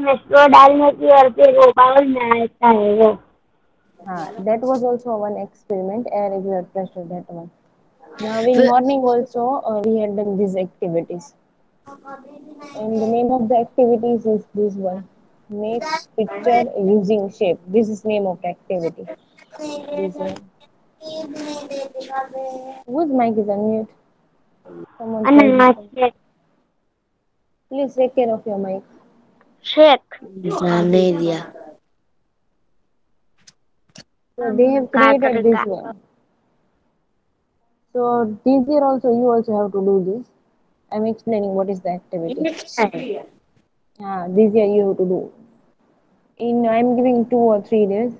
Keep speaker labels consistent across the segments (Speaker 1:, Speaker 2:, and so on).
Speaker 1: उसमें स्ट्रॉ डालने की और फिर वो बाउल में आता है वो।
Speaker 2: That was also one experiment, air blood pressure, that one. Now in
Speaker 3: फिर
Speaker 2: morning also we had done these activities. And the name of the activities is this one. Make picture using shape. This is name of the activity. This one. Whose mic is unmute? Someone's mic is
Speaker 1: अनाज
Speaker 2: on.
Speaker 1: Shake.
Speaker 2: Please take care of your mic.
Speaker 1: Shake.
Speaker 3: ध्यान नहीं दिया।
Speaker 2: So they have
Speaker 1: का
Speaker 2: created this
Speaker 1: तरीका।
Speaker 2: one. So this year also you also have to do this. I'm explaining what is the activity. This year you have to do. In I'm giving 2 or 3 days.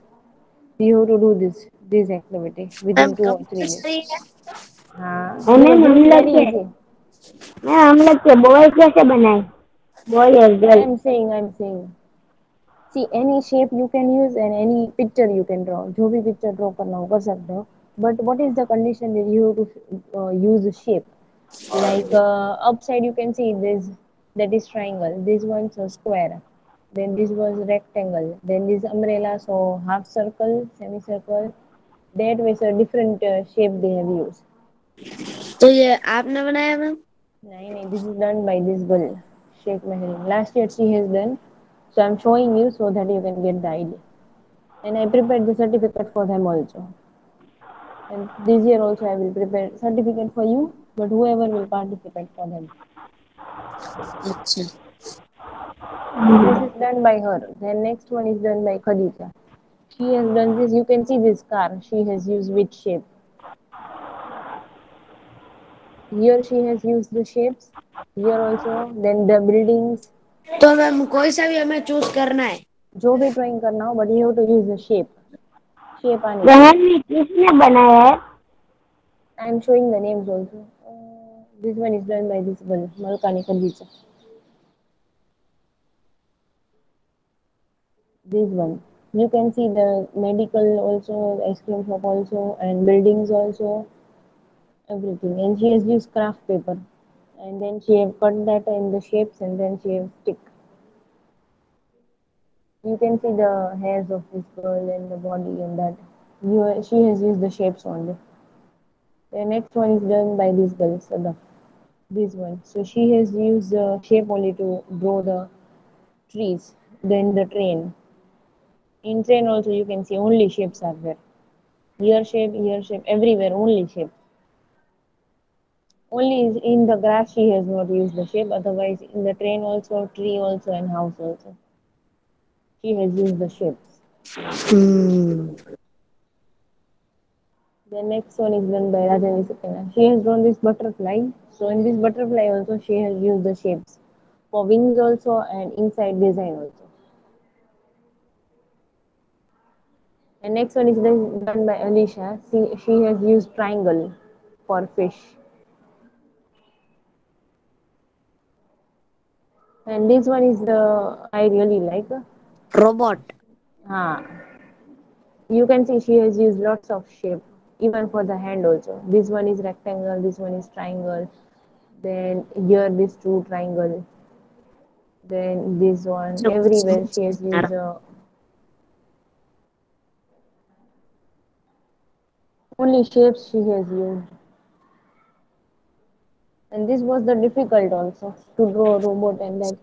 Speaker 2: You have to do this activity
Speaker 3: ma'am
Speaker 2: within two or three days.
Speaker 3: Compulsory है?
Speaker 2: No,
Speaker 1: ma'am
Speaker 2: this
Speaker 1: हम
Speaker 2: is
Speaker 1: लोग
Speaker 2: very
Speaker 1: के
Speaker 2: easy.
Speaker 1: Ma'am हम लोग के boy कैसे बनाए? Boy और girl.
Speaker 2: I'm saying. See, any shape you can use and any picture you can draw. जो भी picture draw करना हो कर सकते हो. But what is the condition that you have to use a shape? Like upside you can see this, that is triangle. This one's a square. Then this was rectangle. Then this umbrella, so half circle, semicircle. That was a different shape they have used.
Speaker 3: तो ये आपने बनाया ma'am?
Speaker 2: No, this is done by this girl, Sheikh Mehreen. Last year she has done. So I'm showing you so that you can get the idea. And I prepared the certificate for them also. And this year also I will prepare certificate for you, but whoever will participate for them.
Speaker 3: अच्छा।
Speaker 2: So this is done by her. Then next one is done by Khadija. She has done this. You can see this car. She has used which shape. Here she has used the shapes. Here also. Then the buildings.
Speaker 3: तो ma'am कोई सा भी हमें choose करना है?
Speaker 2: जो भी drawing करना हो, but you have to use the shape. Shape आनी चाहिए.
Speaker 1: बहन ने किसने बनाया है?
Speaker 2: I am showing the names also. This one is done by this girl, Malkani Khadija. This one. You can see the medical also, ice cream shop also, and buildings also, everything. And she has used craft paper. And then she have cut that in the shapes and then she have stick. You can see the hairs of this girl and the body and that. She has used the shapes only. The next one is done by this girl, Sadaf. This one. So she has used the shape only to draw the trees. Then the train. In train also you can see only shapes are there. Here shape, everywhere only shape. Only in the grass she has not used the shape. Otherwise, in the train also, tree also, and house also, she has used the shapes. The next one is done by Rajani Sakina. She has drawn this butterfly. So in this butterfly also she has used the shapes for wings also and inside design also. And next one is done by Alicia. She has used triangle for fish. And this one is the I really like.
Speaker 3: Robot.
Speaker 2: Ah, you can see she has used lots of shape, even for the hand also. This one is rectangle, this one is triangle. Then here this two triangle. Then this one. Everywhere she has used only shapes she has used. And this was the difficult also to draw a robot and that.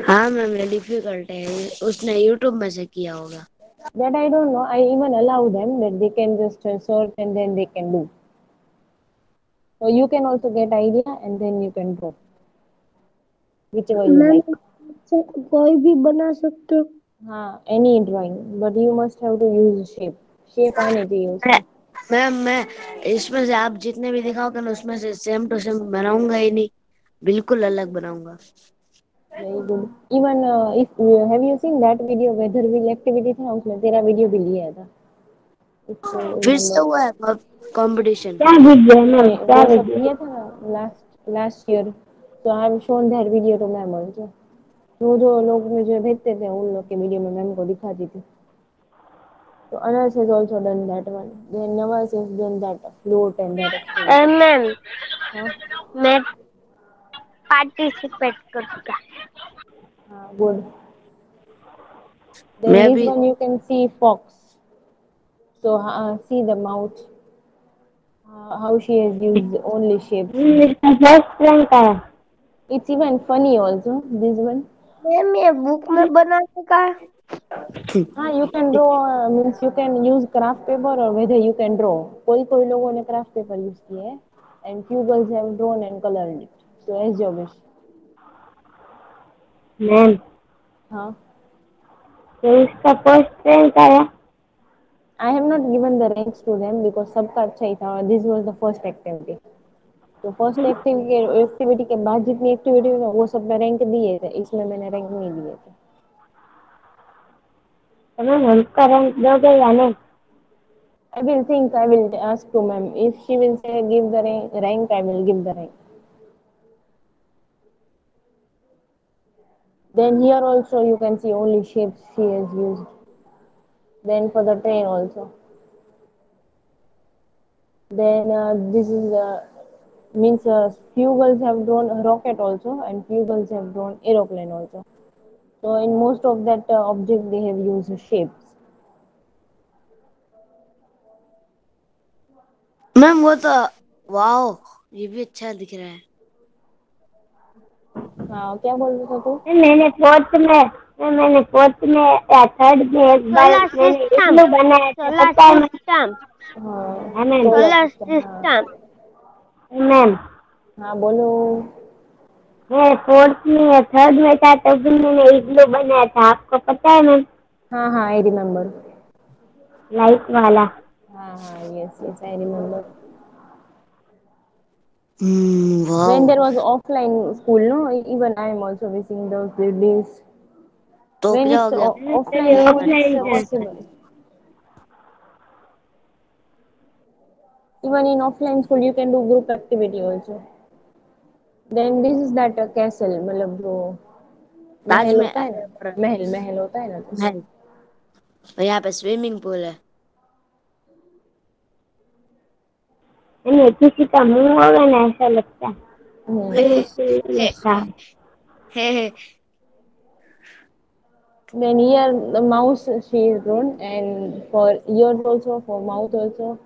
Speaker 3: हाँ ma'am ये difficult है, उसने YouTube में से किया होगा।
Speaker 2: That I don't know. I even allow them that they can just search and then they can do. So you can also get idea and then you can draw whichever you
Speaker 1: ma'am
Speaker 2: like.
Speaker 1: कोई भी बना सकते हो?
Speaker 2: हाँ, any drawing, but you must have to use shape. Shape आने चाहिए
Speaker 3: मैं
Speaker 2: उसमें.
Speaker 3: मैं इसमें से आप जितने भी दिखाओगे ना उसमें से सेम टू सेम बनाऊंगा ही नहीं, बिल्कुल अलग बनाऊंगा।
Speaker 2: Very good. Even if you have you seen that video weather wheel activity था उसमें तेरा वीडियो भी लिया था. If you
Speaker 3: फिर से
Speaker 2: remember.
Speaker 3: हुआ है कंपटीशन?
Speaker 1: क्या वीडियो है मैम?
Speaker 2: नहीं
Speaker 1: क्या
Speaker 2: वो सब
Speaker 1: वीडियो?
Speaker 2: किया था ना last year. So I have shown that video to ma'am also. जो लोग मुझे भेजते थे उन लोग के वीडियो में मैम को दिखाती थी. So Anas has also done that one. Then Nawaz has done that float and that activity.
Speaker 1: Ma'am
Speaker 2: हाँ
Speaker 1: मैं पार्टिसिपेट करूँगा।
Speaker 2: हाँ good. Then
Speaker 3: मैं
Speaker 2: this
Speaker 3: भी
Speaker 2: one you can see fox. So see the mouth, how she has used only shapes.
Speaker 1: इसका first rank आया।
Speaker 2: It's even funny also. This one.
Speaker 4: Ma'am ये book में बनाने का है।
Speaker 2: You can draw means you can use craft paper or whether you can draw. कोई कोई लोगों ने craft paper use किया है and few girls have drawn and colored it. So as your wish.
Speaker 1: Ma'am
Speaker 2: हाँ.
Speaker 1: तो इसका फर्स्ट रैंक आया।
Speaker 2: I have not given the ranks to them because सबका अच्छा ही था. This was the first activity. तो फर्स्ट एक्टिविटी के बाद जितनी एक्टिविटी हुई वो सब में रैंक दिए थे, इसमें मैंने रैंक नहीं दिए थे।
Speaker 1: तो मैम हमको रैंक दोगे या नहीं?
Speaker 2: I will think, I will ask to ma'am. If she will say give the rank, I will give the rank. Then here also you can see only shapes she has used. Then for the train also. Then this is means few girls have drawn a rocket also and few girls have drawn aeroplane also. So in most of that object they have used shapes.
Speaker 3: Ma'am वो तो wow ये भी अच्छा दिख रहा है।
Speaker 2: हाँ क्या बोल रहा था तू?
Speaker 1: मैंने फोर्थ में या थर्ड में एक बार
Speaker 4: सोलर
Speaker 1: मैंने
Speaker 4: सिस्टम,
Speaker 1: इग्लू बनाया था,
Speaker 4: सोलर
Speaker 1: पता है मैम?
Speaker 4: सिस्टम,
Speaker 2: हाँ
Speaker 1: हाँ मैम।
Speaker 2: सोलर
Speaker 4: सोलर
Speaker 2: सिस्टम हाँ।
Speaker 4: सिस्टम।
Speaker 1: मैम
Speaker 2: हाँ बोलो।
Speaker 1: मैं फोर्थ में या थर्ड में था तब भी मैंने इग्लू बनाया था, आपको पता है मैम?
Speaker 2: हाँ हाँ आई रिमेम्बर।
Speaker 1: लाइट वाला।
Speaker 2: हाँ हाँ yes yes I remember.
Speaker 3: Wow.
Speaker 2: When there was offline school, no, even I am also missing those days.
Speaker 3: तो
Speaker 2: When
Speaker 3: क्या
Speaker 2: it's
Speaker 3: हो गया?
Speaker 2: offline school, it's
Speaker 1: ऑफलाइन था।
Speaker 2: possible. Even in offline school, you can do group activity also. Then this is that castle, मतलब जो महल
Speaker 3: ताजमहल
Speaker 2: होता है ना, महल महल होता है ना तो।
Speaker 3: महल और यहाँ पे स्विमिंग पूल है।
Speaker 1: मैंने किसी का मुंह होगा ना ऐसा लगता है,
Speaker 2: हम्म।
Speaker 1: बिल्कुल लगता है।
Speaker 2: Then here the mouse she is drawn and for ears also, for mouth also,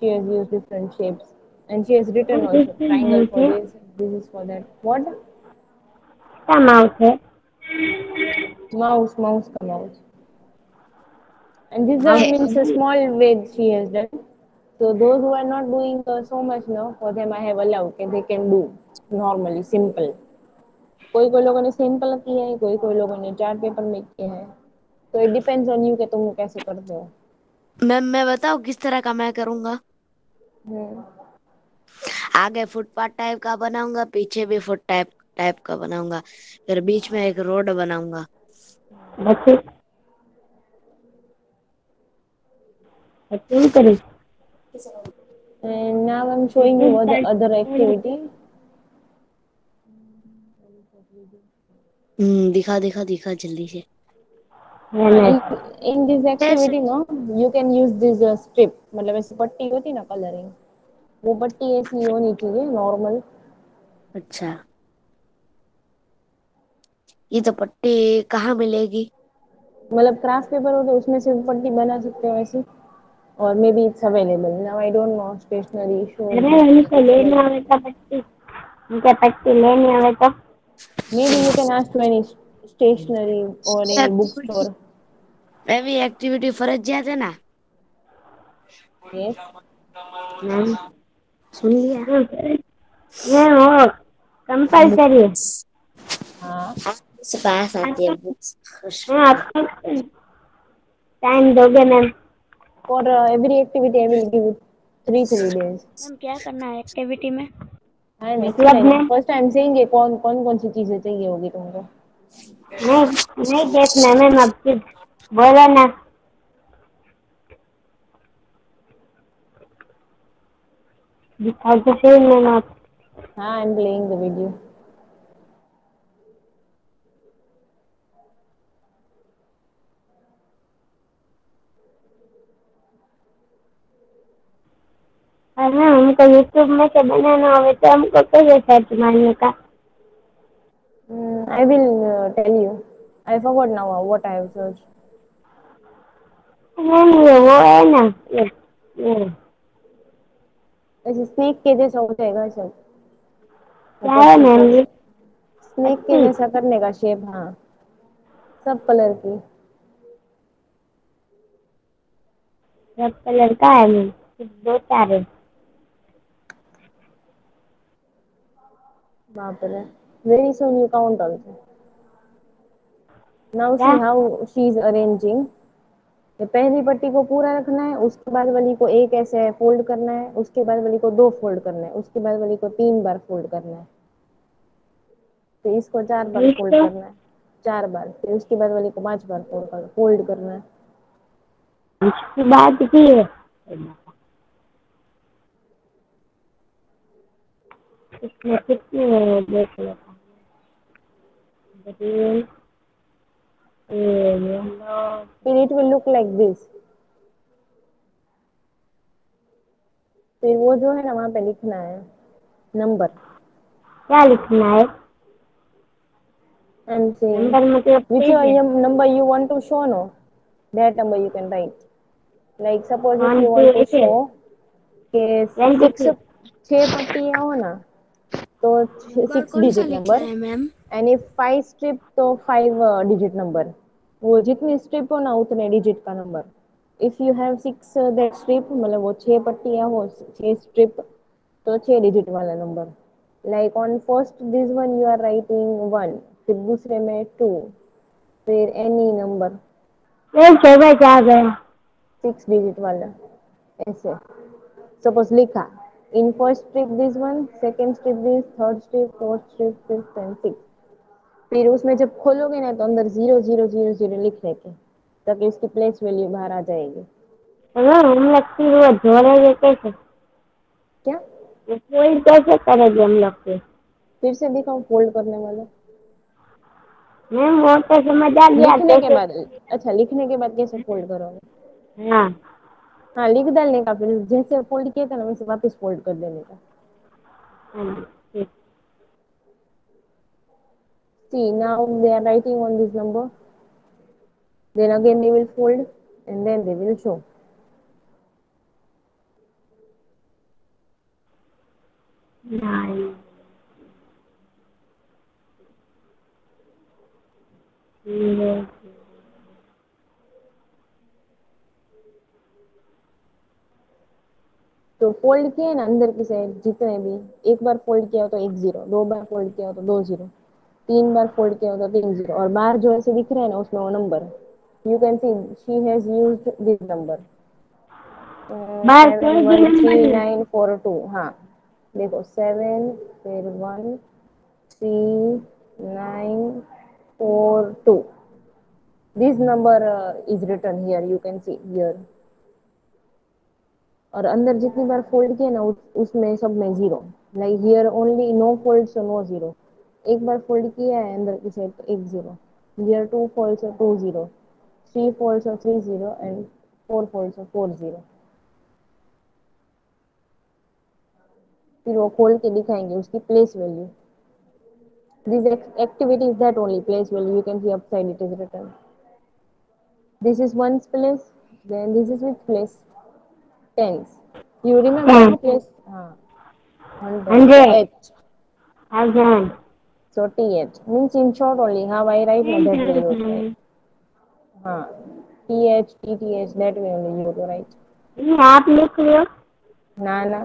Speaker 2: she has used different shapes. And she has written also
Speaker 1: किसकी
Speaker 2: triangle
Speaker 1: माउथ
Speaker 2: for
Speaker 1: है?
Speaker 2: this is for that. What?
Speaker 1: किसका mouth है?
Speaker 2: Mouse ka mouse. And this just
Speaker 1: mouth
Speaker 2: means a
Speaker 1: अभी
Speaker 2: small way she has done. So those who are not doing so much now, for them I have allowed that they can do normally simple. कोई कोई लोगों ने simple किया है, कोई कोई लोगों ने चार्ट पेपर में किया है। तो इट डिपेंड्स ऑन यू कि तुम कैसे करते हो।
Speaker 3: मैम मैं बताऊँ किस तरह का मैं करूँगा?
Speaker 2: हम्म।
Speaker 3: आगे फुटपाथ टाइप का बनाऊंगा, पीछे भी फुट टाइप टाइप का बनाऊंगा, फिर बीच में एक रोड बनाऊंगा।
Speaker 1: बच्चे बच्चे करी।
Speaker 2: And now I'm showing you other activity.
Speaker 3: दिखा दिखा दिखा जल्दी से।
Speaker 2: हाँ
Speaker 1: मैंने
Speaker 2: in this
Speaker 3: कैसे?
Speaker 2: activity no you can use this strip मतलब ऐसी पट्टी होती है ना कलरिंग वो पट्टी ऐसी होनी चाहिए नॉर्मल।
Speaker 3: अच्छा ये तो पट्टी कहाँ मिलेगी?
Speaker 2: मतलब क्राफ्ट पेपर होते हैं उसमें से भी पट्टी बना सकते हो ऐसी और maybe it's available now I don't know stationery शोज
Speaker 1: अरे
Speaker 2: दैट
Speaker 1: उनको
Speaker 2: इट्स
Speaker 1: लेने
Speaker 2: अवेलेबल
Speaker 1: आवे तो पट्टी, उनके पट्टी लेने आवे तो
Speaker 2: maybe you can ask to any stationery और एनी बुक
Speaker 3: एक्टिविटी
Speaker 2: स्टोर।
Speaker 3: मैं भी एक्टिविटी फर्जियात है ना।
Speaker 2: यस
Speaker 1: मैम
Speaker 3: सुन लिया।
Speaker 1: मैं वो कंपलसरी है।
Speaker 2: हाँ
Speaker 3: से पास आती है
Speaker 1: आपको
Speaker 3: बुक्स।
Speaker 1: मैं आपको टाइम दोगे ma'am?
Speaker 2: For every activity I will give 3 days।
Speaker 4: Ma'am क्या करना है एक्टिविटी में?
Speaker 2: आई एम
Speaker 1: मतलब
Speaker 2: explaining
Speaker 1: ma'am
Speaker 2: first time saying कौन कौन कौन सी चीजें चाहिए होगी तुमको।
Speaker 1: नहीं नहीं देखना मैम, अब सिर्फ बोला ना। दिखाओ तो सही मैम आप।
Speaker 2: हाँ I am playing the video.
Speaker 1: और मैम हमको यूट्यूब में से बनाना हो तो हमको कैसे सर्च मारने का?
Speaker 2: I will tell you. I forgot now what I have searched.
Speaker 1: नहीं ये वो है ना ये
Speaker 2: ऐसे स्नेक के जैसा हो जाएगा सब,
Speaker 1: क्या
Speaker 2: ऊपर
Speaker 1: है
Speaker 2: से
Speaker 1: मैम
Speaker 2: ऊपर
Speaker 1: ये
Speaker 2: स्नेक के
Speaker 1: पट्टी
Speaker 2: जैसा करने का शेप। हाँ, सब कलर की।
Speaker 1: सब कलर का है मैम सिर्फ दो चार है
Speaker 2: बाप रे, very soon you count also. Now
Speaker 1: क्या
Speaker 2: see how she is arranging. ये पहली पट्टी को पूरा रखना है, उसके बाद वाली को एक ऐसे फोल्ड करना है, उसके बाद वाली को दो फोल्ड करना है, उसके बाद वाली को 3 बार फोल्ड करना है, फिर इसको 4 बार
Speaker 1: ठीक
Speaker 2: फोल्ड
Speaker 1: है
Speaker 2: करना है, 4 बार, फिर उसके बाद वाली को 5 बार फोल्ड करना है।
Speaker 1: इसकी बात की है इसमें कितनी है देख लेता हूँ ग्रीन येलो
Speaker 2: फिर it will look like this. फिर वो जो है ना, वहां पे लिखना है नंबर।
Speaker 1: क्या लिखना है
Speaker 2: आई एम सेइंग
Speaker 1: नंबर मतलब
Speaker 2: which
Speaker 1: पेज है
Speaker 2: number you want to show, no, that number you can write. Like suppose if
Speaker 1: one
Speaker 2: you
Speaker 1: to
Speaker 2: want to
Speaker 1: eight है
Speaker 2: show कि 6
Speaker 1: 22
Speaker 2: 6 पट्टियां हो ना, तो
Speaker 3: नंबर
Speaker 2: 6
Speaker 3: कौन सा
Speaker 2: डिजिट
Speaker 3: लिखना
Speaker 2: नंबर,
Speaker 3: है मैम?
Speaker 2: एंड इफ 5 स्ट्रिप तो 5 डिजिट नंबर। वो जितनी स्ट्रिप हो ना उतने डिजिट का number. If you have 6 that strip, मतलब वो 6 पट्टियां हो, 6 स्ट्रिप, तो 6 डिजिट वाला नंबर। Like on first this one you are writing 1, फिर दूसरे में 2, फिर एनी नंबर
Speaker 1: ये समझ आ गया
Speaker 2: 6 डिजिट वाला, ऐसे। सपोज लिखा in first strip this one, second strip this, third strip, fourth strip, fifth and six. फिर उसमें जब खोलोगे ना तो अंदर 0 0 0 0 लिख लेके, ताकि उसकी प्लेस वैल्यू बाहर आ जाएगी।
Speaker 1: चलो हम लोग फिर वो जोड़ेंगे कैसे
Speaker 2: क्या?
Speaker 1: वो फोल्ड कैसे करेंगे हम लोग फिर
Speaker 2: फिर से दिखाओ फोल्ड करने वाला।
Speaker 1: मैम वो तो समझ आ गया
Speaker 2: लिखने के
Speaker 1: कैसे
Speaker 2: बाद, अच्छा लिखने के बाद कैसे फोल्ड करोगे?
Speaker 1: हाँ
Speaker 2: हाँ, लिख डालने का, फिर जैसे फोल्ड किया था ना वैसे वापस फोल्ड कर देने का।
Speaker 1: हाँ ठीक
Speaker 2: See, now they are writing on this number. Then again they will fold and then they will show.
Speaker 1: Nine zero
Speaker 2: तो फोल्ड किए ना अंदर की साइड जितने भी, एक बार फोल्ड किया हो तो 1 0, 2 बार फोल्ड किया हो तो 2 0, 3 बार फोल्ड किया हो तो 3 0, और बाहर जो ऐसे दिख रहा है ना उसमें वो नंबर। You can see she has used this number
Speaker 1: बार
Speaker 2: सेवन
Speaker 1: कोई भी
Speaker 2: वन
Speaker 1: नंबर
Speaker 2: थ्री
Speaker 1: नहीं
Speaker 2: नाइन फोर टू हाँ, देखो 7, फिर 1 3 9 4 2, this number is written here, you can see here. और अंदर जितनी बार फोल्ड किया ना उसमें सब में 0, like here only no fold so no 0। एक बार फोल्ड किया है अंदर की साइड तो 1 0, here 2 fold so 2 0, 3 fold so 3 0, and 4 fold so 4 0। फिर वो खोल के दिखाएंगे उसकी place value. This activity is that only place value, you can see upside it is written. This is once place, then this is with place, tens. You remember ना place? हाँ, 100 तो
Speaker 1: 100
Speaker 2: h,
Speaker 1: 1000
Speaker 2: so th means in short only how I write na that way you have to write.
Speaker 1: 10,000
Speaker 2: हाँ, th tth that way only you have to write.
Speaker 1: नहीं आप लिख लो
Speaker 2: ना ना,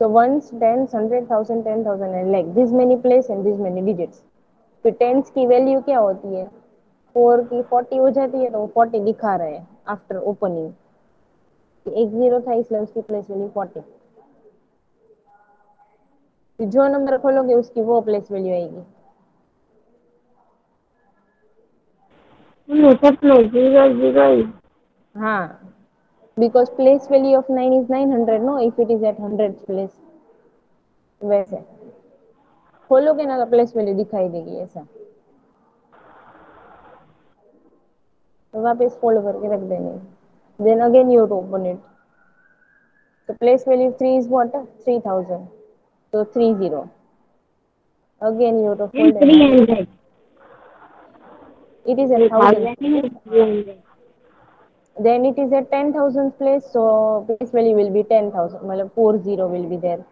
Speaker 2: so ones, tens, 100, 1000, 10,000 and like this many place and this many digits. फिर tense की value क्या होती है? 4 की 40 हो जाती है, तो वो 40 दिखा रहे हैं आफ्टर ओपनिंग। 1 0 था इसलिए उसकी प्लेस वैल्यू 40। फिर जो नंबर खोलोगे उसकी वो प्लेस वैल्यू आएगी।
Speaker 1: सब में 0 0 ही
Speaker 2: हाँ, because place value of 9 is 900, no, if it is at 100th place। वैसे खोलोगे ना तो प्लेस वैल्यू दिखाई देगी ऐसा। तो वापस फोल्ड करके रख देंगे, then again you open it. तो place value 3 is what? 3000, so 30, again you to
Speaker 1: then
Speaker 2: fold and open।
Speaker 1: 300
Speaker 2: It is at 1000 place.
Speaker 1: 3,300.
Speaker 2: Then it is at 10,000 place, so place value will be 10,000. Matlab 40 will be there.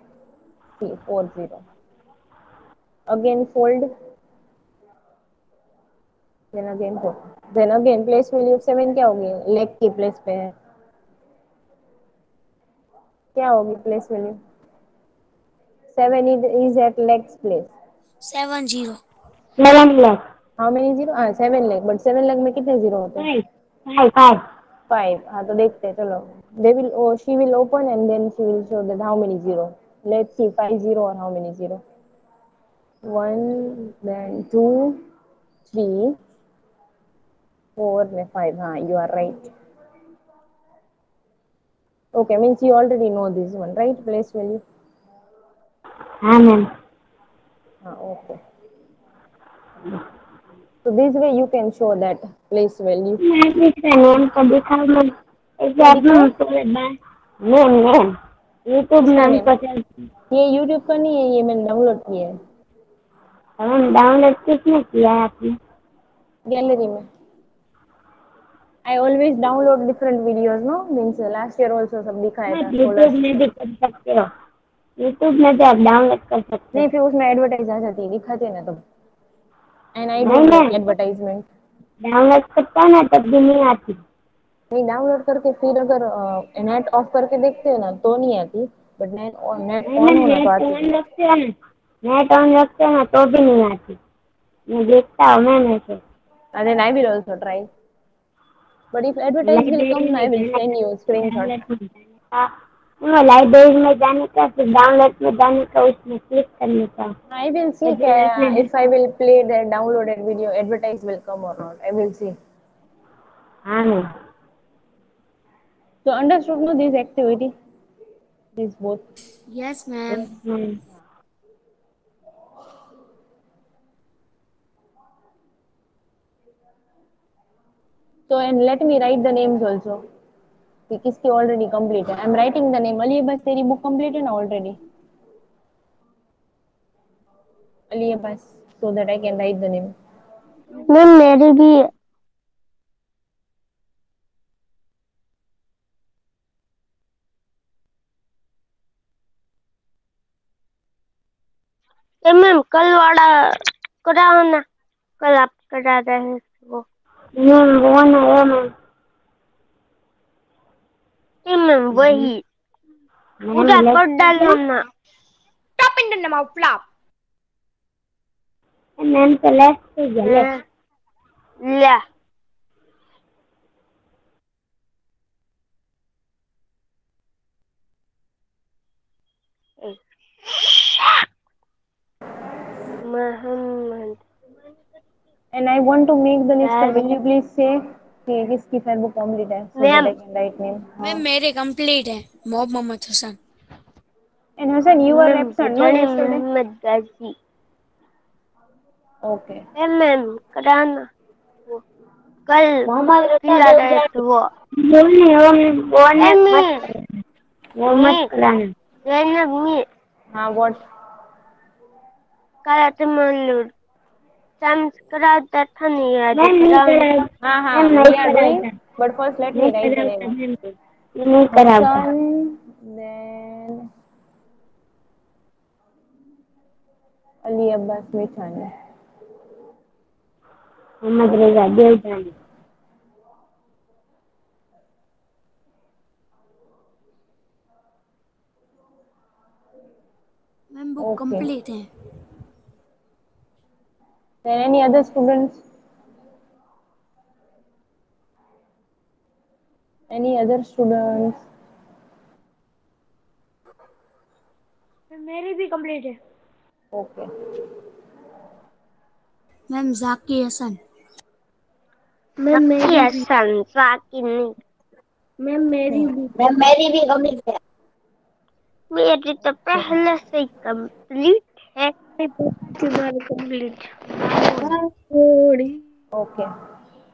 Speaker 2: See, 40. Again fold, then again fold. Then again place value of 7 क्या होगी? Leg की place पे है. क्या होगी place value? 7 is at legs place.
Speaker 3: 70.
Speaker 1: 7 lakh.
Speaker 2: How many zero? 7 leg. But 7 leg में कितने zero होते हैं?
Speaker 1: 5. 5. 5.
Speaker 2: 5. हाँ तो देखते हैं चलो. They will, oh, she will open and then she will show that how many zero. Let's see 5 zero or how many zero. 1, then 2, 3, 4, and 5. You are right. Okay, means you already know this one, right? Place value.
Speaker 1: Ma'am.
Speaker 2: Okay. So this way you can show that place value.
Speaker 1: Ma'am इसका name को दिखाओ ma'am. ऐसे
Speaker 2: क्या
Speaker 1: आप
Speaker 2: दिखाओ?
Speaker 1: पूरे name name YouTube
Speaker 2: किसका
Speaker 1: नाम
Speaker 2: नेम?
Speaker 1: को चल
Speaker 2: ये YouTube का नहीं है, ये मैंने डाउनलोड किया है
Speaker 1: मैम डाउनलोड किसने किया है आपने?
Speaker 2: गैलरी में. I always download different videos, no? Means last year also सब दिखाया
Speaker 1: हाँ
Speaker 2: था सोलर.
Speaker 1: यूट्यूब में भी कर सकते हो। यूट्यूब में भी आप डाउनलोड कर सकते हो।
Speaker 2: नहीं फिर उसमें एडवर्टाइज आ जाती है, दिखाते ना तब. एंड आई
Speaker 1: नहीं
Speaker 2: don't like
Speaker 1: ma'am
Speaker 2: advertisement.
Speaker 1: Download करता है ना तब भी नहीं आती।
Speaker 2: नहीं डाउनलोड करके फिर अगर नेट ऑफ करके देखते हो ना तो नहीं आती. बट नेट
Speaker 1: नहीं
Speaker 2: ऑन
Speaker 1: मैम
Speaker 2: होना तो
Speaker 1: नेट
Speaker 2: आती है.
Speaker 1: ऑन रखते हो ना नेट ऑन रखते हो ना तो भी नहीं आती। मैं देखता हूँ मैम ऐसे।
Speaker 2: And then I will also try. But if advertise will
Speaker 1: library
Speaker 2: come, I
Speaker 1: में
Speaker 2: will
Speaker 1: जाने
Speaker 2: send
Speaker 1: का
Speaker 2: you a screenshot.
Speaker 1: डाउनलोड में जाने का वो लाइब्रेरी में जाने का फिर डाउनलोड में जाने का उसमें क्लिक करने का
Speaker 2: I will see
Speaker 1: फिर उसमें
Speaker 2: if I will play the downloaded video, advertise will come or not. I will see.
Speaker 1: हाँ ma'am
Speaker 2: So understood no this activity, these both.
Speaker 3: Yes,
Speaker 1: yes
Speaker 3: ma'am.
Speaker 1: Ma'am
Speaker 2: So and let me write the names also. कि किसकी already complete है. I'm writing the name. Ali बस तेरी book complete है ना already. Ali बस so that I can write the name.
Speaker 4: Ma'am मेरी भी मैम कल वाला कराओ ना। कल आप करा रहे हैं वो।
Speaker 1: मैम वो ना वो मैम
Speaker 4: मैम वही पूरा
Speaker 1: मैम
Speaker 4: कर
Speaker 1: लेक्चर
Speaker 4: डालो ना। Stop in the mouth flap.
Speaker 1: Ma'am तो लेक्चर गले
Speaker 4: ला Mohammad
Speaker 2: And I want to make the list. Will you please say कि किसकी fair book complete है so that
Speaker 4: ma'am
Speaker 2: I can write name.
Speaker 3: Ma'am मेरे complete है Mohammad Hasan.
Speaker 2: And Hassan, you were
Speaker 4: ma'am
Speaker 2: absent no
Speaker 4: गुजानी
Speaker 2: yesterday.
Speaker 4: Mohammad Ghazi
Speaker 2: Okay.
Speaker 4: Ma'am कराना वो कल
Speaker 1: मोहम्मद
Speaker 4: खिला रहे थे वो।
Speaker 1: वो नहीं वो ने मत
Speaker 4: मी
Speaker 1: कराना वो मत
Speaker 4: मी
Speaker 1: कराना
Speaker 4: जैनब मी
Speaker 2: हाँ what?
Speaker 4: कल तुम डांस कराता था नहीं आज
Speaker 1: मैम नहीं
Speaker 4: कराओ।
Speaker 1: करा
Speaker 2: हाँ
Speaker 1: मैम
Speaker 2: we
Speaker 1: नहीं
Speaker 2: are doing.
Speaker 1: कराता
Speaker 2: But first let me
Speaker 1: नहीं
Speaker 2: write the
Speaker 1: कराता
Speaker 2: name.
Speaker 1: मैम नहीं कराता
Speaker 2: Hassan, then Ali Abbas Mithani.
Speaker 1: Mohammad Raza Debjani
Speaker 3: ma'am book
Speaker 2: Okay.
Speaker 3: Complete है.
Speaker 2: Then any other students? Any other students?
Speaker 4: मेरी भी कंप्लीट है।
Speaker 2: Okay.
Speaker 3: मैम जाकी हसन.
Speaker 4: मैम मेरी भी संसाकी नहीं। मैम मेरी भी
Speaker 1: मैम मेरी भी कम्प्लीट है
Speaker 4: मेरी तो पहले से ही कंप्लीट है। तुम्हारी कंप्लीट थोड़ी।
Speaker 2: Okay.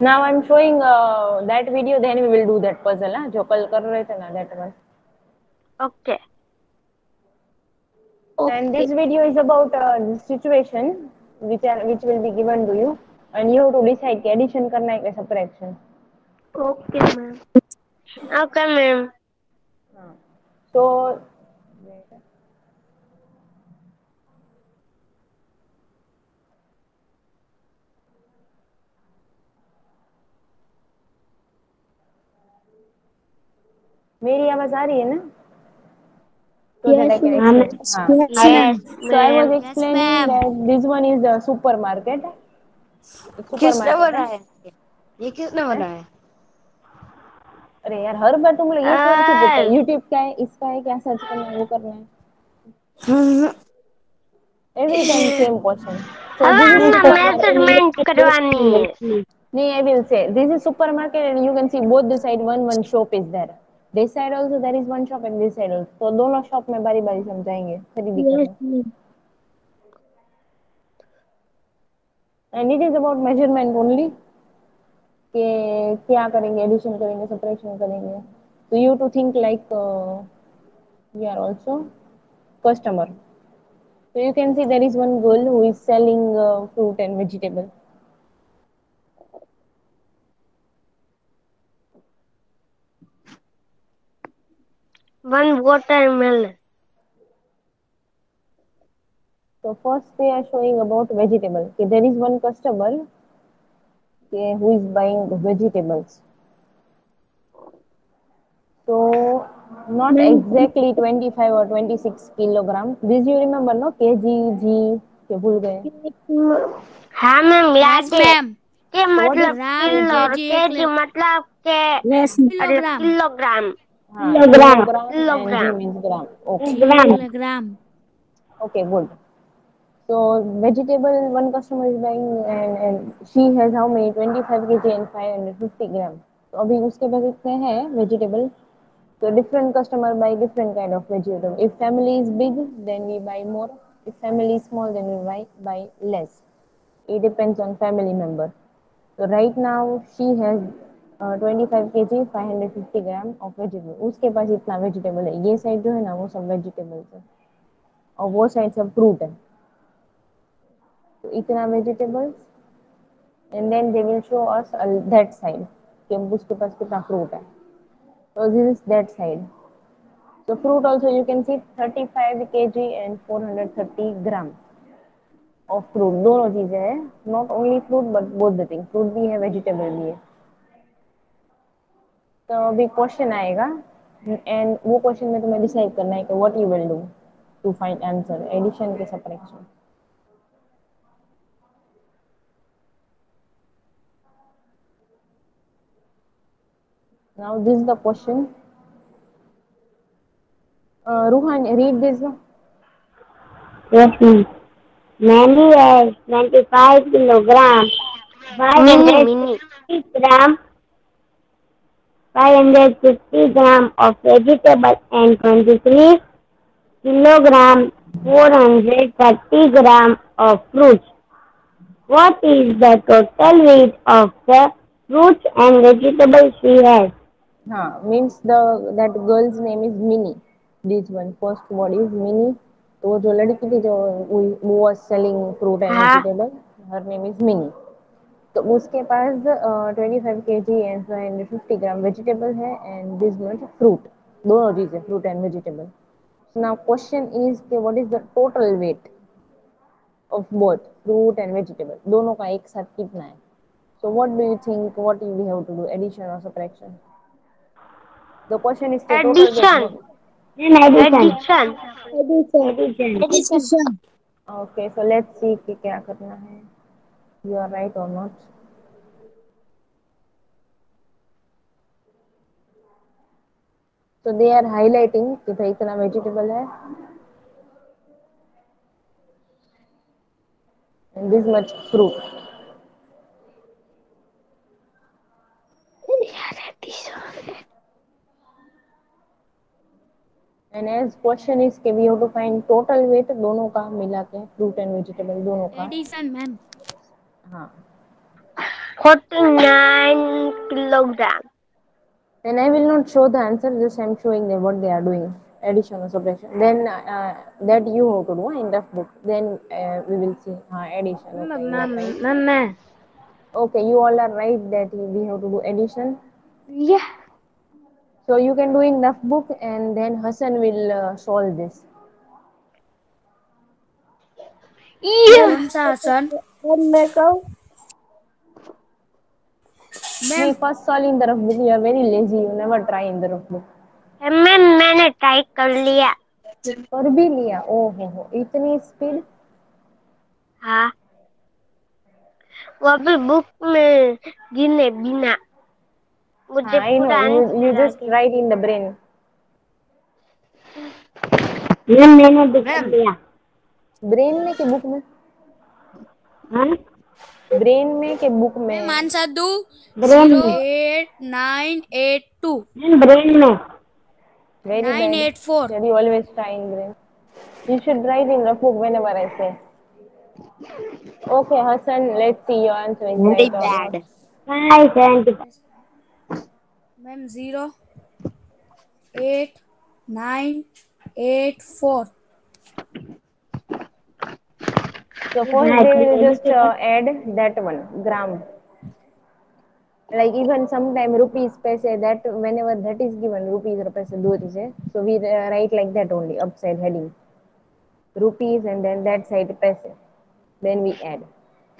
Speaker 2: Now I'm showing that video. Then we will do that puzzle. हाँ जो कल कर रहे थे ना that one.
Speaker 4: Okay
Speaker 2: And this video is about the situation which will be given to you. And you have to decide कि addition करना है कि subtraction.
Speaker 4: Okay ma'am. Okay ma'am.
Speaker 2: हाँ. तो मेरी आवाज आ रही है ना? So that I
Speaker 3: Yes,
Speaker 2: can
Speaker 3: ma'am.
Speaker 2: explain. हाँ.
Speaker 3: Yes,
Speaker 4: yes
Speaker 3: ma'am.
Speaker 2: So I was
Speaker 4: ma'am.
Speaker 5: Yes,
Speaker 2: explaining
Speaker 5: ma'am.
Speaker 2: that this one is the supermarket. एक
Speaker 3: किसने
Speaker 2: supermarket है.
Speaker 3: बनाया ये किसने बनाया?
Speaker 2: अरे यार हर बार तुम लोग एक वर्ड क्यों पूछते हो? यूट्यूब का है, इसका है, क्या सर्च करना है वो करना है. Every time same question. So
Speaker 4: હવે
Speaker 2: this is
Speaker 4: આમાં
Speaker 2: supermarket.
Speaker 4: મેजરમેન્ટ કરવાની है.
Speaker 2: Nee, I will say this is supermarket and you can see both the side one shop is there. This side also there is one shop and this side also. तो दोनों shop में बारी बारी से हम जाएंगे खरीदी
Speaker 3: Yes,
Speaker 2: करने.
Speaker 3: ma'am.
Speaker 2: And it is about measurement only. कि क्या करेंगे, एडिशन करेंगे, सब्ट्रैक्शन करेंगे. So you to think like we are also customer. So you can see there is one girl who is selling fruit and vegetable.
Speaker 4: One watermelon.
Speaker 2: So first they are showing about vegetable. Okay, there is one customer, okay, who is buying vegetables. So not
Speaker 3: Ma'am,
Speaker 2: exactly 25 or 26 kilogram. This you remember no? kg, g, के भूल गए.
Speaker 4: हाँ ma'am
Speaker 5: Yes,
Speaker 4: याद है
Speaker 5: ma'am.
Speaker 4: के
Speaker 2: So what is
Speaker 4: मतलब
Speaker 5: ग्राम,
Speaker 4: kilo और
Speaker 5: KG,
Speaker 4: KG मतलब के
Speaker 3: yes,
Speaker 4: मतलब
Speaker 5: किलोग्राम,
Speaker 4: किलोग्राम.
Speaker 2: हाँ
Speaker 3: kilogram,
Speaker 2: kilogram and g
Speaker 4: kilogram.
Speaker 2: means gram. Okay,
Speaker 3: gram.
Speaker 5: Kilogram.
Speaker 2: okay, good. So vegetable one customer is buying and she has how many 25 kg and 550 gram. तो अभी उसके पास इतने हैं vegetable. So different customer buy different kind of vegetable. If family is big, then we buy more. If family is small, then we buy less. It depends on family member. So right now she has 25 kg 550 gram of vegetable. उसके पास इतना vegetable है. ये side जो है ना वो सब vegetables है और वो side सब fruit है. तो इतना vegetables and then they will show us that side कि उसके पास कितना fruit है. So this is that side. So fruit also you can see 35 kg and 430 gram of fruit. दोनों चीजें हैं. Not only fruit but both the things. Fruit भी है vegetable भी है. तो अभी क्वेश्चन आएगा एंड वो क्वेश्चन में तुम्हें डिसाइड करना है कि what you will do to find answer addition के subtraction. Now this is the question. Ruhan, read this.
Speaker 1: Yes, ma'am. Mandy has 25 kilogram,
Speaker 4: Mini Mini.
Speaker 1: 550 gram, 550 gram of vegetable and 23 kilogram, 430 gram of fruits. What is the total weight of the fruits and vegetables she has?
Speaker 2: हाँ means the that girl's name is Mini. This one first word is Mini. तो वो जो लड़की थी जो वो was selling fruit and
Speaker 4: हाँ.
Speaker 2: Vegetable, her name is Mini. तो उसके पास 25 kg एंड 550 ग्राम वेजिटेबल है एंड दिस मच फ्रूट. दोनों चीजें fruit and vegetable. Now question is कि what is the total weight of both fruit and vegetable. दोनों का एक साथ कितना है. So what do you think what we have to do addition और सब्ट्रैक्शन. द क्वेश्चन इज के total weight
Speaker 4: addition.
Speaker 2: Both.
Speaker 1: In addition,
Speaker 4: addition.
Speaker 1: addition.
Speaker 3: Addition.
Speaker 2: Okay so let's see कि क्या करना है. यू आर राइट और not. तो they are highlighting कि भाई इतना वेजिटेबल है and this much fruit. And as question is कि we have to find total weight दोनों का मिला के fruit and vegetable दोनों का.
Speaker 5: Addition ma'am.
Speaker 2: हाँ.
Speaker 4: 49 kilogram.
Speaker 2: Then I will not show the answer. Just I'm showing them what they are doing. Addition or subtraction. Then that you have to do in the book. Then we will see. हाँ addition. Okay.
Speaker 4: Ma'am ma'am
Speaker 2: Okay, you all are right that we have to do addition.
Speaker 4: Yeah.
Speaker 2: So you can do in rough book and then Hassan will solve this.
Speaker 4: Yeah.
Speaker 5: कौन सा आसन?
Speaker 4: Then make up.
Speaker 2: Me
Speaker 5: ma'am
Speaker 2: first solve in the rough book. You are very lazy. You never try in the rough book.
Speaker 4: Ma'am मैंने try कर लिया.
Speaker 2: कर भी लिया. हो इतनी स्पीड.
Speaker 4: हाँ. वो भी बुक में गिने बिना. मुझे
Speaker 2: I know.
Speaker 4: पूरा
Speaker 2: You
Speaker 4: आंसर आ
Speaker 2: just
Speaker 4: गया.
Speaker 2: write in the brain.
Speaker 1: Ma'am मैंने भी कर
Speaker 5: मैम
Speaker 1: दिया.
Speaker 2: ब्रेन में के बुक में?
Speaker 1: हाँ
Speaker 2: ब्रेन में के बुक
Speaker 5: मैम
Speaker 2: में?
Speaker 5: आंसर दो.
Speaker 1: ब्रेन में.
Speaker 5: 08982
Speaker 1: मैम ब्रेन में.
Speaker 2: Very bad.
Speaker 5: 984.
Speaker 2: That you always try in brain. You should write in rough book whenever I say. Okay, Hassan. Let's see your answer is
Speaker 3: very
Speaker 2: right or not.
Speaker 3: Bad.
Speaker 1: 575.
Speaker 5: Ma'am 08984.
Speaker 2: So
Speaker 1: ये
Speaker 2: first
Speaker 1: भाई
Speaker 2: they
Speaker 1: कोई
Speaker 2: will
Speaker 1: edit
Speaker 2: just
Speaker 1: कर.
Speaker 2: add that one gram. Like even sometime rupees paise, that whenever that is given rupees or paise do is, so we write like that only upside heading rupees and then that side paise, then we add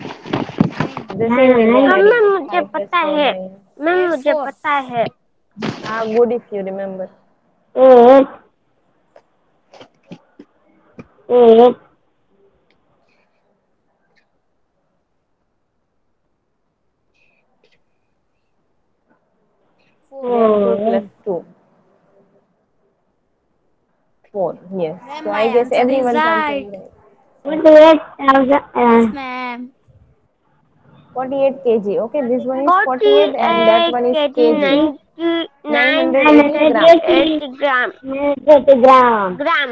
Speaker 5: Nine
Speaker 2: the
Speaker 1: हाँ
Speaker 2: same way that
Speaker 1: हाँ.
Speaker 2: adding
Speaker 4: ma'am मुझे
Speaker 2: 5 plus
Speaker 4: पता
Speaker 2: 4
Speaker 4: है.
Speaker 2: 9.
Speaker 4: Ma'am
Speaker 5: eight
Speaker 4: मुझे
Speaker 5: four.
Speaker 4: पता है.
Speaker 2: Good if you remember.
Speaker 1: 8 8
Speaker 5: Four.
Speaker 2: Then 2
Speaker 1: 4.
Speaker 2: plus 2 4. Yes,
Speaker 5: Ma'am,
Speaker 2: so
Speaker 5: my
Speaker 2: I guess
Speaker 5: answer is
Speaker 2: everyone's answer is
Speaker 5: right.
Speaker 2: right. Okay.
Speaker 1: 48,000.
Speaker 5: Yes, ma'am.
Speaker 2: 48 kg. Okay, this one is 48 and that
Speaker 4: 48
Speaker 2: one is
Speaker 4: kg
Speaker 2: kg.
Speaker 4: 99
Speaker 2: 980 gram.
Speaker 1: 980
Speaker 4: gram.
Speaker 1: gram.
Speaker 4: Gram.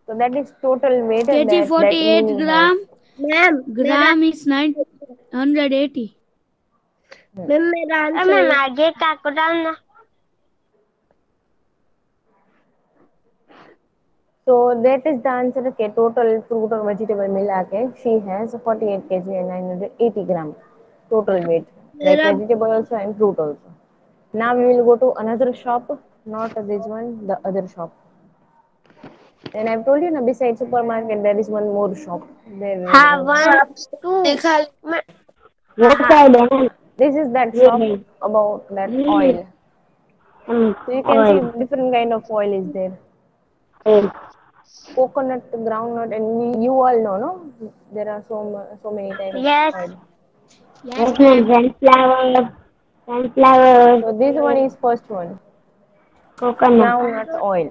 Speaker 2: So that is total weight
Speaker 5: kg
Speaker 2: that
Speaker 5: 48
Speaker 2: mini has.
Speaker 5: gram.
Speaker 4: Ma'am मेरा
Speaker 5: Gram is 980.
Speaker 4: Ma'am मेरा answer. Ma'am आगे क्या कराना.
Speaker 2: So that is the answer. Okay, total fruit or vegetable मिला के she has 48 kg and 980 gram total weight. Like
Speaker 4: मेरा
Speaker 2: vegetable also and fruit also. Now we will go to another shop, not this one, the other shop. And I've told you, na, beside supermarket there is one more shop.
Speaker 4: हाँ
Speaker 2: There,
Speaker 4: 1 2. मैं
Speaker 1: वो
Speaker 4: हाँ हाँ.
Speaker 1: Side है ना.
Speaker 2: this is that
Speaker 1: ये
Speaker 2: shop
Speaker 1: है.
Speaker 2: about that
Speaker 1: ये
Speaker 2: oil. So you can see
Speaker 1: oil.
Speaker 2: different kind of oil is there.
Speaker 1: Oil.
Speaker 2: Coconut, groundnut, and you all know, no? There are so many type of
Speaker 4: yes.
Speaker 2: oil.
Speaker 4: Yes
Speaker 1: उसमें
Speaker 4: ma'am.
Speaker 1: sunflower. Sunflower.
Speaker 2: So this one is first one,
Speaker 1: Coconut.
Speaker 2: groundnut oil.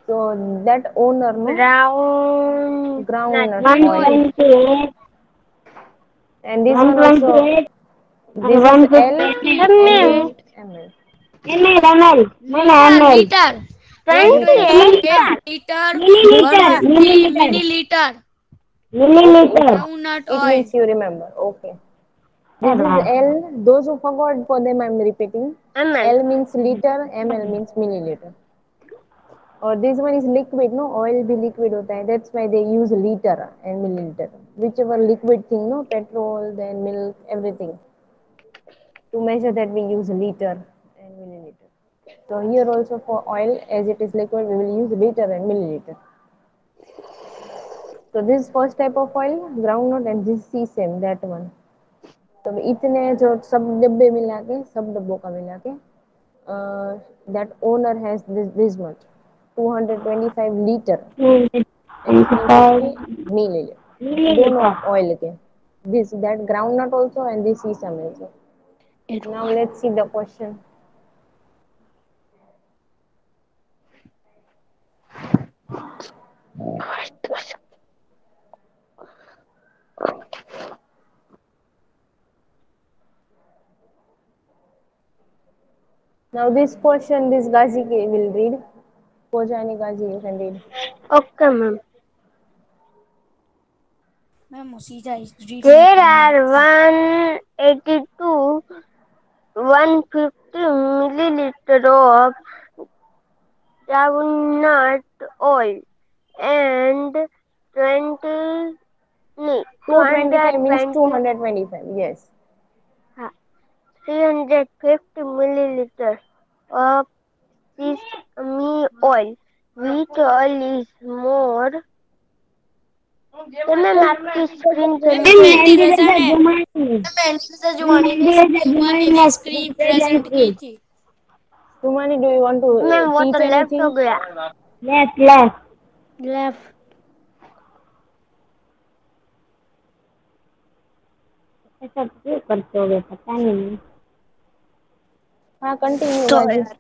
Speaker 2: So that owner, no,
Speaker 4: brown nut.
Speaker 2: groundnut oil,
Speaker 1: 128.
Speaker 2: and this one also.
Speaker 1: 128 and
Speaker 2: This is L
Speaker 1: 158
Speaker 2: and this
Speaker 4: ma'am
Speaker 2: is ml.
Speaker 1: ml. मैंने
Speaker 5: Liter,
Speaker 1: ml.
Speaker 5: liter.
Speaker 2: Liter.
Speaker 4: 28
Speaker 5: 8
Speaker 4: litre.
Speaker 5: liter.
Speaker 1: Milliliter.
Speaker 5: 150
Speaker 1: Milliliter.
Speaker 5: milliliter.
Speaker 2: Okay,
Speaker 1: Milliliter.
Speaker 5: Groundnut
Speaker 2: it
Speaker 5: oil.
Speaker 2: means you remember. Okay. This is
Speaker 1: Right.
Speaker 2: L. Those who forgot for them, I'm repeating.
Speaker 4: ML.
Speaker 2: L means liter, ml means milliliter. Or this one is liquid, no? Oil भी liquid होता है. That's why they use liter and milliliter. Whichever liquid thing, no? Petrol, then milk, everything. To measure that we use liter and milliliter. So here also for oil, as it is liquid, we will use liter and milliliter. So this first type of oil, groundnut, and this is same, that one. तो इतने जो सब डब्बे मिला के सब डब्बों का मिला के that owner has this much 225 liter and 350 milliliter दोनों
Speaker 1: Milliliter.
Speaker 2: oil के this that groundnut also and this sesame also. Now let's see the question. Now this question this Gazi will read. Pojani Gazi, you can read.
Speaker 4: Okay ma'am.
Speaker 5: Ma'am सीधा read नहीं
Speaker 4: There
Speaker 5: करना
Speaker 4: are
Speaker 5: आता.
Speaker 4: 182 150 milliliter of groundnut oil and 20 नहीं,
Speaker 2: 225 means
Speaker 4: 220.
Speaker 2: 225. Yes.
Speaker 4: हाँ, 350 milliliter of sesame oil. Which oil is more? तो ma'am आपकी screen
Speaker 5: ma'am
Speaker 4: चली
Speaker 5: ये
Speaker 4: गई।
Speaker 5: मेहंदी रजा ने
Speaker 1: मेहंदी रजा
Speaker 5: जुमानी
Speaker 1: जुमानी
Speaker 5: ने
Speaker 1: ने
Speaker 5: स्क्रीन
Speaker 1: प्रेजेंट
Speaker 5: प्रेजेंट
Speaker 1: की।
Speaker 5: की थी।
Speaker 2: Tumani, do you want to
Speaker 4: ma'am वो
Speaker 2: teach
Speaker 4: तो लेफ्ट हो
Speaker 2: anything?
Speaker 4: गया।
Speaker 1: Left left
Speaker 5: left.
Speaker 1: ऐसा क्यों करते होगे पता नहीं।
Speaker 2: हाँ, continue,
Speaker 3: तो
Speaker 2: Gaji.
Speaker 3: यार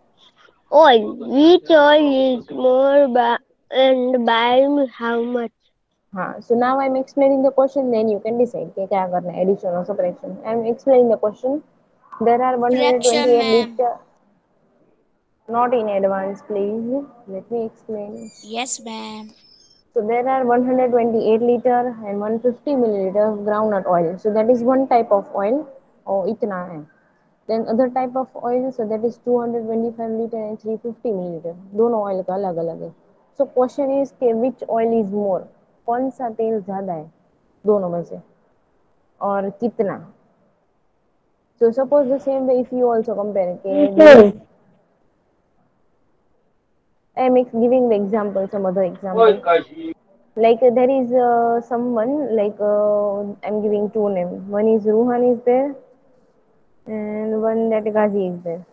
Speaker 4: Oil. Which oil is more and buy how much?
Speaker 2: हाँ, so now I'm explaining the question, then you can decide कि क्या करना है, addition or subtraction. I'm explaining the question. There are
Speaker 5: fraction
Speaker 2: 128
Speaker 5: ma'am.
Speaker 2: liter. Not in advance, please. Let me explain.
Speaker 5: Yes ma'am.
Speaker 2: So there are 128 liter and 150 milliliter of groundnut oil. So that is one type of oil. Oh, इतना है. Then other type of oil, so that is 225 liter and 350 milliliter. दोनों oil का अलग अलग है. So question is कि which oil is more? कौन सा तेल ज्यादा है दोनों में से और कितना? So suppose the same way if you also compare कि there is, I am giving the example, some other example. Like there is someone like I'm giving two names. One is Ruhan is there, and one that Ghazi is there.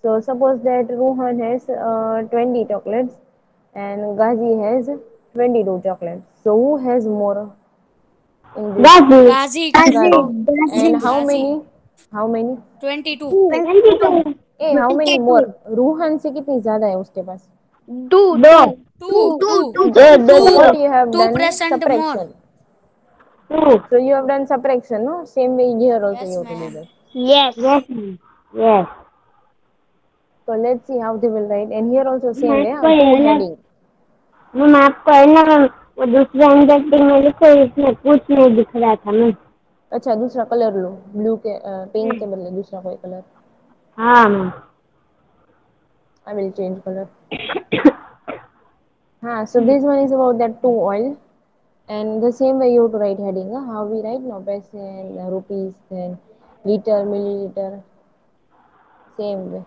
Speaker 2: So suppose that Ruhan has 20 chocolates and Ghazi has 22 chocolates. So who has more in this?
Speaker 1: Ghazi
Speaker 5: Ghazi
Speaker 2: Ghazi. And how
Speaker 5: Ghazi
Speaker 2: many? How many?
Speaker 5: 22।
Speaker 1: 22
Speaker 2: a how many more? Ruhan से कितनी ज्यादा है उसके पास?
Speaker 4: Do,
Speaker 1: दो
Speaker 5: two
Speaker 4: do.
Speaker 5: Two
Speaker 1: दो दो
Speaker 2: So
Speaker 1: दो
Speaker 2: what you have
Speaker 5: to
Speaker 2: done?
Speaker 5: Percent more.
Speaker 2: Subtraction.
Speaker 1: Two
Speaker 2: So you have done subtraction, no? Same way here also
Speaker 5: yes
Speaker 2: you have to do
Speaker 5: ma'am.
Speaker 2: that.
Speaker 4: Yes.
Speaker 1: Yes yes.
Speaker 2: So let's see how they will write. And here also same way,
Speaker 1: आपको
Speaker 2: two
Speaker 1: है ना
Speaker 2: heading.
Speaker 1: Ma'am आपको है ना ma'am वो दूसरे handwriting में लिखो इसमें कुछ नहीं दिख रहा था मैम।
Speaker 2: अच्छा दूसरा कलर लो, ब्लू के पिंक के बदले दूसरा कोई कलर.
Speaker 1: हाँ ma'am.
Speaker 2: I will change color. हाँ, so this one is about that two oil. And the same way you have to write heading. How we write? No, percent, rupees, then liter, milliliter. Same way.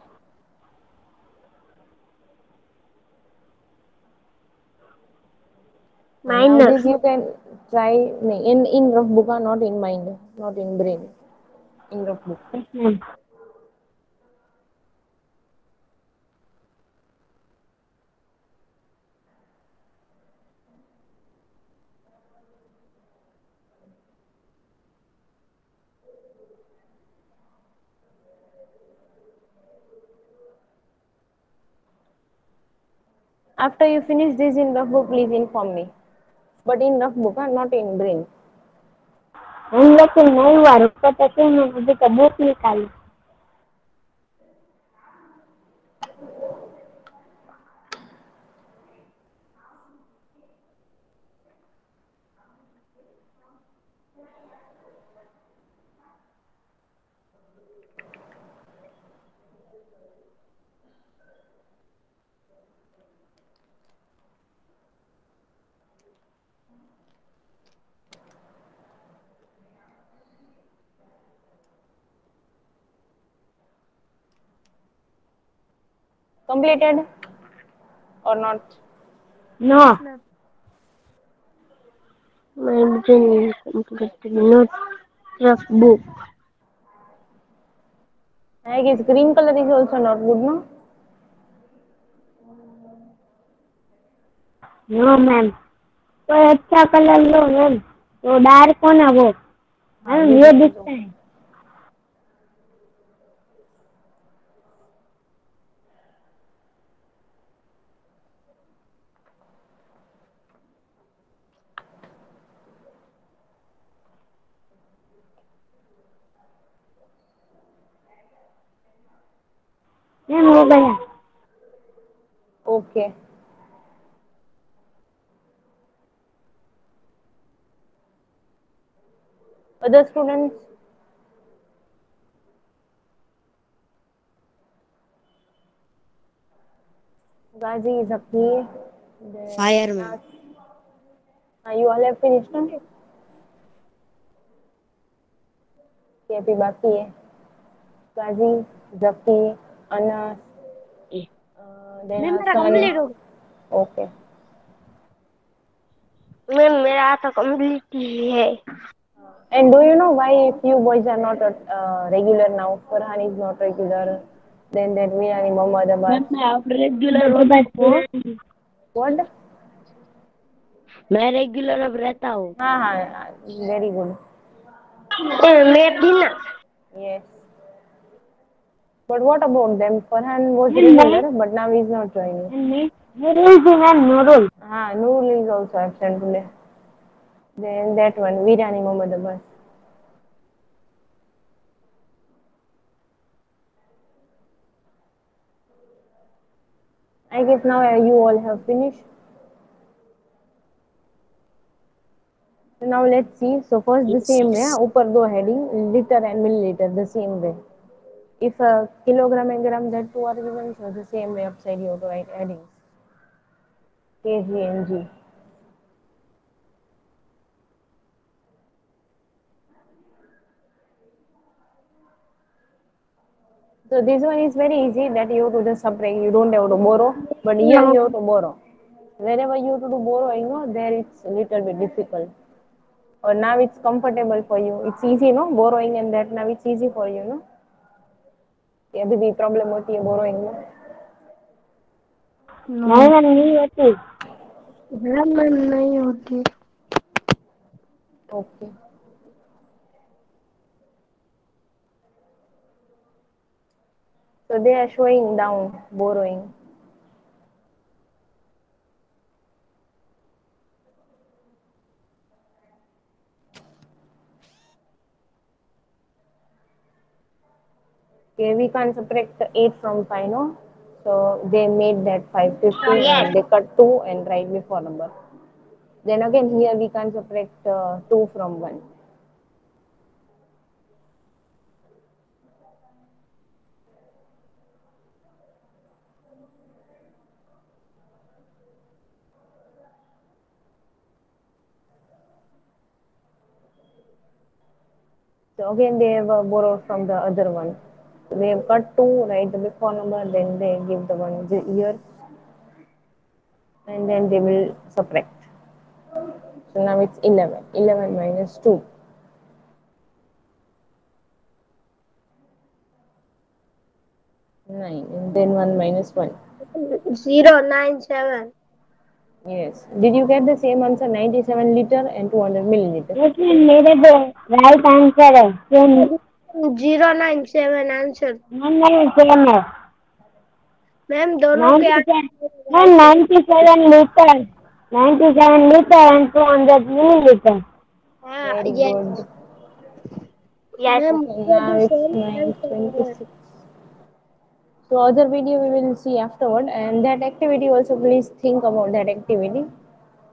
Speaker 2: And now
Speaker 4: Minus.
Speaker 2: this you can try in rough book, not in mind, not in brain. In rough book.
Speaker 1: Yes ma'am.
Speaker 2: After you finish this in rough book, please inform me. But in rough book, not in brain.
Speaker 1: हम लेकिन नहीं हुआ रुको तो फिर मैं अभी तो बुक निकाली।
Speaker 2: Completed or not?
Speaker 1: No
Speaker 4: My brain is completely not rough book.
Speaker 2: I guess green color is also not good, no?
Speaker 1: No ma'am कोई अच्छा कलर लो मैम तो डार्क हो ना वो
Speaker 2: हाँ
Speaker 1: मैम
Speaker 2: ये
Speaker 1: ये
Speaker 2: भी है तो.
Speaker 1: दिखता है। मैम हो गया।
Speaker 2: Okay. Other students? Gazi is up here. Then
Speaker 3: fireman.
Speaker 2: You all have finished, no? KP बाकी है, काजी, जकी, अनस, देन
Speaker 4: मैम मेरा
Speaker 2: हसन.
Speaker 4: कंप्लीट हो गया।
Speaker 2: Okay.
Speaker 4: मैम मेरा तो कंप्लीट ही है।
Speaker 2: And do you know why few boys are not regular now? Farhan is not regular. Then that Mirani Mohammadabad.
Speaker 3: मैं अब रेगुलर होता हूँ।
Speaker 2: What?
Speaker 3: मैं रेगुलर अब रहता हूँ।
Speaker 2: हाँ, very good.
Speaker 4: मैं भी ना।
Speaker 2: Yes. But what about them? Farhan was regular, but now he's not joining.
Speaker 1: Nurul.
Speaker 2: Noor is also absent today. Then that one, Virani Mohammadabad. I guess now you all have finished. So now let's see. So first the same way, ऊपर दो heading, liter and milliliter, the same way. If kilogram and gram, that two are given, so the same way upside you have to write headings. Kg and G. So this one is very easy that you have to just subtract. You don't have to borrow, but here you have to borrow. Wherever you have to do borrowing, no, there it's a little bit difficult. Or now it's comfortable for you. It's easy, no, borrowing and that now it's easy for you, no. अभी भी problem होती है borrowing में.
Speaker 1: नहीं होती।
Speaker 4: Ma'am नहीं होती।
Speaker 2: Okay. So they are showing down borrowing. Okay, we can't subtract 8 from 5, no? So they made that 550 and they cut 2 and write before number. Then again here we can't subtract 2 from 1. So again they have borrowed from the other one. So they have cut 2, write the before number, then they give the one here, and then they will subtract. So now it's 11. 11 minus 2. 9. And then 1 minus 1.
Speaker 4: 097।
Speaker 2: Yes. Did you get the same answer? 97 liter and 200 milliliter.
Speaker 1: लेकिन मेरे पे right answer है same.
Speaker 4: 097 answer.
Speaker 1: नहीं same है।
Speaker 4: Ma'am दोनों के
Speaker 1: 97 litre 97 litre and 200 millilitre.
Speaker 4: हाँ
Speaker 2: Very
Speaker 4: ये
Speaker 2: good.
Speaker 1: Yes
Speaker 4: ma'am
Speaker 2: Okay, now it's 9:26. So other video we will see afterward, and that activity also please think about that activity.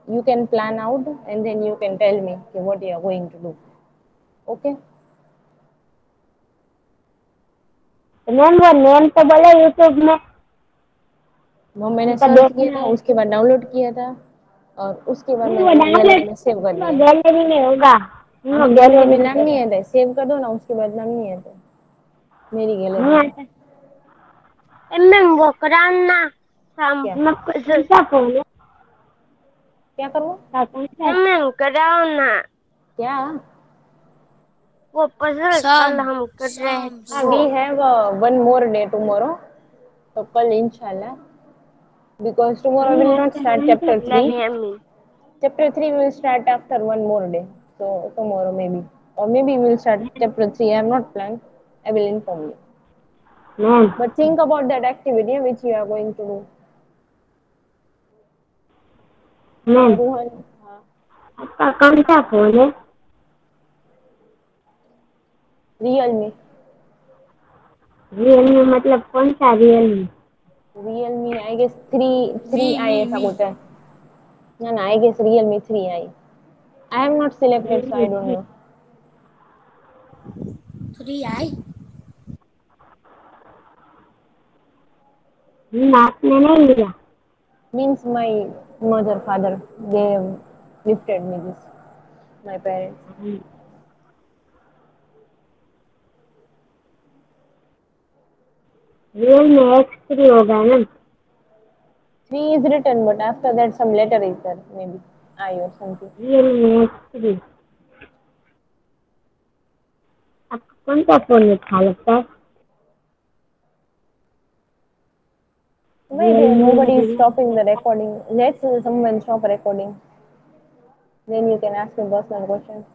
Speaker 2: You can plan out and then you can tell me okay, what you are going to do. Okay?
Speaker 1: Ma'am वो name तो बोला YouTube में।
Speaker 2: मैंने
Speaker 1: उनका
Speaker 2: search किया
Speaker 1: देखना
Speaker 2: था,
Speaker 1: है।
Speaker 2: उसके बाद डाउनलोड किया था और उसके बाद
Speaker 1: नहीं वो
Speaker 2: मैंने गैलरी में सेव कर
Speaker 1: डाउनलोड
Speaker 2: लिया.
Speaker 1: गैलरी में होगा।
Speaker 2: हाँ, गैलरी में नाम नहीं आता है, सेव कर दो ना, उसके बाद नाम नहीं आता है मेरी गैलरी
Speaker 1: नहीं
Speaker 2: में.
Speaker 1: आता।
Speaker 4: मैम वो कराना हम
Speaker 2: क्या
Speaker 1: कौन सा फोन है?
Speaker 2: क्या करो?
Speaker 1: कौन सा है?
Speaker 4: मैम कराओ ना
Speaker 2: क्या?
Speaker 4: वो पजल कल
Speaker 5: सम
Speaker 4: हम कर रहे हैं
Speaker 5: सम्स
Speaker 2: हाँ,
Speaker 4: वो।
Speaker 2: we have one more day tomorrow. तो कल इंशाल्लाह, because tomorrow
Speaker 1: नहीं
Speaker 2: will not
Speaker 1: आता
Speaker 2: start
Speaker 1: कौन सा?
Speaker 2: chapter 3.
Speaker 4: नहीं अम्मी
Speaker 2: Chapter 3 will start after one more day. So tomorrow maybe. Or maybe we will start chapter 3. I have not planned. I will inform you.
Speaker 1: Ma'am
Speaker 2: But think about that activity which you are going to do.
Speaker 1: Ma'am
Speaker 2: Ruhan,
Speaker 1: आपका कौन सा phone है?
Speaker 2: Realme.
Speaker 1: Realme मतलब कौन सा Realme?
Speaker 2: Realme, I guess 3,
Speaker 5: V
Speaker 2: 3i
Speaker 5: Mi
Speaker 2: ऐसा
Speaker 5: Mi
Speaker 2: कुछ है. No, no, I guess Realme 3i. I have not selected, so I don't know.
Speaker 5: 3i
Speaker 1: आपने नहीं लिया?
Speaker 2: Means my mother, father, they have gifted me this. My parents.
Speaker 1: Real में X3 होगा ना?
Speaker 2: 3 is written, but after that some letter is there, maybe I or something.
Speaker 1: Real में X3। आपको कौन सा फोन अच्छा लगता है?
Speaker 2: Wait,
Speaker 1: Realme,
Speaker 2: nobody is
Speaker 1: Realme,
Speaker 2: stopping the recording. Let's someone stop recording. Then you can ask me personal questions.